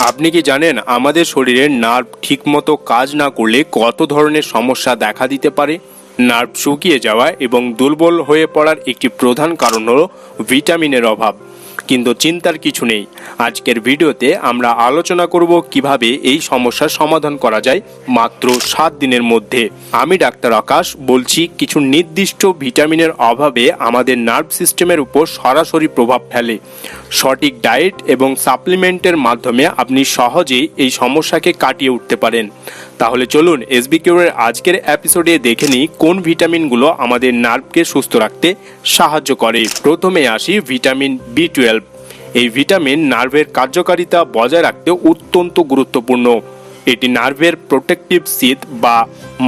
আপনি কি জানেন আমাদের শরীরের নার্ভ ঠিকমতো কাজ না করলে কত ধরনের সমস্যা দেখা দিতে পারে? নার্ভ শুকিয়ে যাওয়া এবং দুর্বল হয়ে পড়ার একটি প্রধান কারণ হলো ভিটামিনের অভাব। কিন্তু চিন্তার কিছু নেই, আজকের ভিডিওতে আমরা আলোচনা করব কিভাবে এই সমস্যার সমাধান করা যায় মাত্র 7 দিনের মধ্যে। আমি ডাক্তার আকাশ বলছি, কিছু নির্দিষ্ট ভিটামিনের অভাবে আমাদের নার্ভ সিস্টেমের উপর সরাসরি প্রভাব ফেলে। সঠিক ডায়েট এবং সাপ্লিমেন্টের মাধ্যমে আপনি সহজেই এই সমস্যাকে কাটিয়ে উঠতে পারেন। তাহলে চলুন এসবি কিউরের আজকের এপিসোডে দেখে নিই কোন ভিটামিনগুলো আমাদের নার্ভকে সুস্থ রাখতে সাহায্য করে। প্রথমে আসি ভিটামিন B12। এই ভিটামিন নার্ভের কার্যকারিতা বজায় রাখতে অত্যন্ত গুরুত্বপূর্ণ। এটি নার্ভের প্রোটেক্টিভ শীথ বা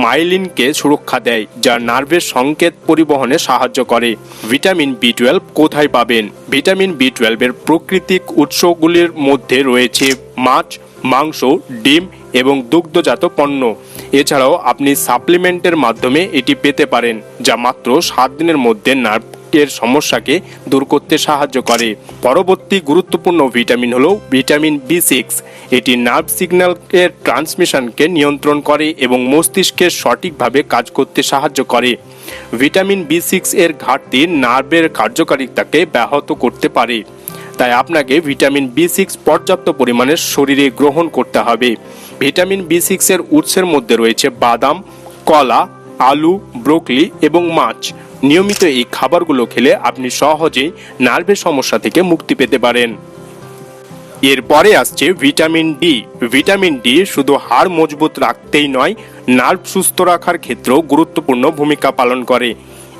মাইলিনকে সুরক্ষা দেয়, যা নার্ভের সংকেত পরিবহনে সাহায্য করে। ভিটামিন B12 কোথায় পাবেন? ভিটামিন B12 এর প্রাকৃতিক উৎসগুলির মধ্যে রয়েছে মাছ, মাংস, ডিম এবং দুগ্ধজাত পণ্য। এছাড়াও আপনি সাপ্লিমেন্টের মাধ্যমে এটি পেতে পারেন, যা মাত্র 7 দিনের মধ্যে নার্ভের সমস্যাকে দূর করতে সাহায্য করে। পরবর্তী গুরুত্বপূর্ণ ভিটামিন হলো ভিটামিন B6। এটি নার্ভ সিগন্যালের ট্রান্সমিশনকে নিয়ন্ত্রণ করে এবং মস্তিষ্কে সঠিকভাবে কাজ করতে সাহায্য করে। ভিটামিন B6 এর ঘাটতি নার্ভের কার্যকারিতাকে ব্যাহত করতে পারে, তাই আপনাকে ভিটামিন B6 পর্যাপ্ত পরিমাণে শরীরে গ্রহণ করতে হবে। ভিটামিন B6 এর উৎসের মধ্যে রয়েছে বাদাম, কলা, আলু, ব্রোকলি এবং মাছ। নিয়মিত এই খাবারগুলো খেলে আপনি সহজেই নার্ভের সমস্যা থেকে মুক্তি পেতে পারেন। এরপরে আসছে ভিটামিন ডি। ভিটামিন ডি শুধু হাড় মজবুত রাখতেই নয়, নার্ভ সুস্থ রাখার ক্ষেত্রেও গুরুত্বপূর্ণ ভূমিকা পালন করে।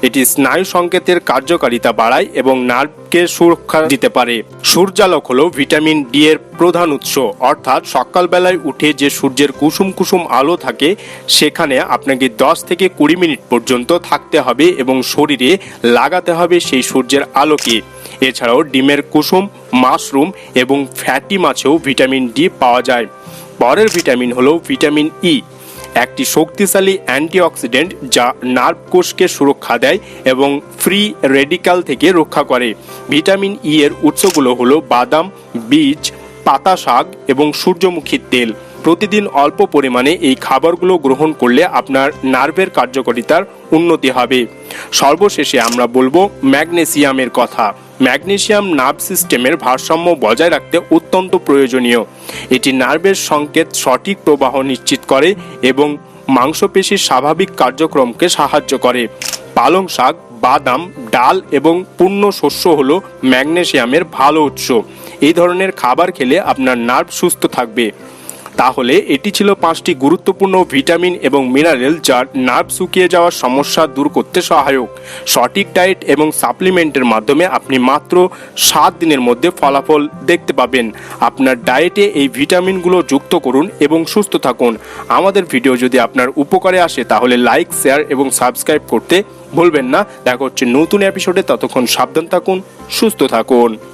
এটি স্নায়ু সংকেতের কার্যকারিতা বাড়ায় এবং নার্ভকে সুরক্ষা দিতে পারে। সূর্যালোক হলো ভিটামিন ডি এর প্রধান উৎস, অর্থাৎ সকালবেলায় উঠে যে সূর্যের কুসুম কুসুম আলো থাকে সেখানে আপনাকে 10 থেকে 20 মিনিট পর্যন্ত থাকতে হবে এবং শরীরে লাগাতে হবে সেই সূর্যের আলোকে। এছাড়াও ডিমের কুসুম, মাশরুম এবং ফ্যাটি মাছেও ভিটামিন ডি পাওয়া যায়। পরের ভিটামিন হলো ভিটামিন ই, একটি শক্তিশালী অ্যান্টিঅক্সিডেন্ট যা নার্ভ কোষকে সুরক্ষা দেয় এবং ফ্রি রেডিক্যাল থেকে রক্ষা করে। ভিটামিন ই এর উৎসগুলো হলো বাদাম, বীজ, পাতা শাক এবং সূর্যমুখীর তেল। প্রতিদিন অল্প পরিমাণে এই খাবারগুলো গ্রহণ করলে আপনার নার্ভের কার্যকারিতার উন্নতি হবে। সর্বশেষে আমরা বলবো ম্যাগনেসিয়ামের কথা। ম্যাগনেসিয়াম নার্ভ সিস্টেমের ভারসাম্য বজায় রাখতে অত্যন্ত প্রয়োজনীয়। এটি নার্ভের সংকেত সঠিক প্রবাহ নিশ্চিত করে এবং মাংসপেশির স্বাভাবিক কার্যক্রমকে সাহায্য করে। পালং শাক, বাদাম, ডাল এবং পূর্ণ শস্য হলো ম্যাগনেসিয়ামের ভালো উৎস। এই ধরনের খাবার খেলে আপনার নার্ভ সুস্থ থাকবে। তাহলে এটি ছিল 5টি গুরুত্বপূর্ণ ভিটামিন এবং মিনারেল যা নার্ভ শুকিয়ে যাওয়ার সমস্যা দূর করতে সহায়ক। সঠিক ডায়েট এবং সাপ্লিমেন্টের মাধ্যমে আপনি মাত্র 7 দিনের মধ্যে ফলাফল দেখতে পাবেন। আপনার ডায়েটে এই ভিটামিনগুলো যুক্ত করুন এবং সুস্থ থাকুন। আমাদের ভিডিও যদি আপনার উপকারে আসে তাহলে লাইক, শেয়ার এবং সাবস্ক্রাইব করতে ভুলবেন না। দেখা হচ্ছে নতুন এপিসোডে, ততক্ষণ সাবধান থাকুন, সুস্থ থাকুন।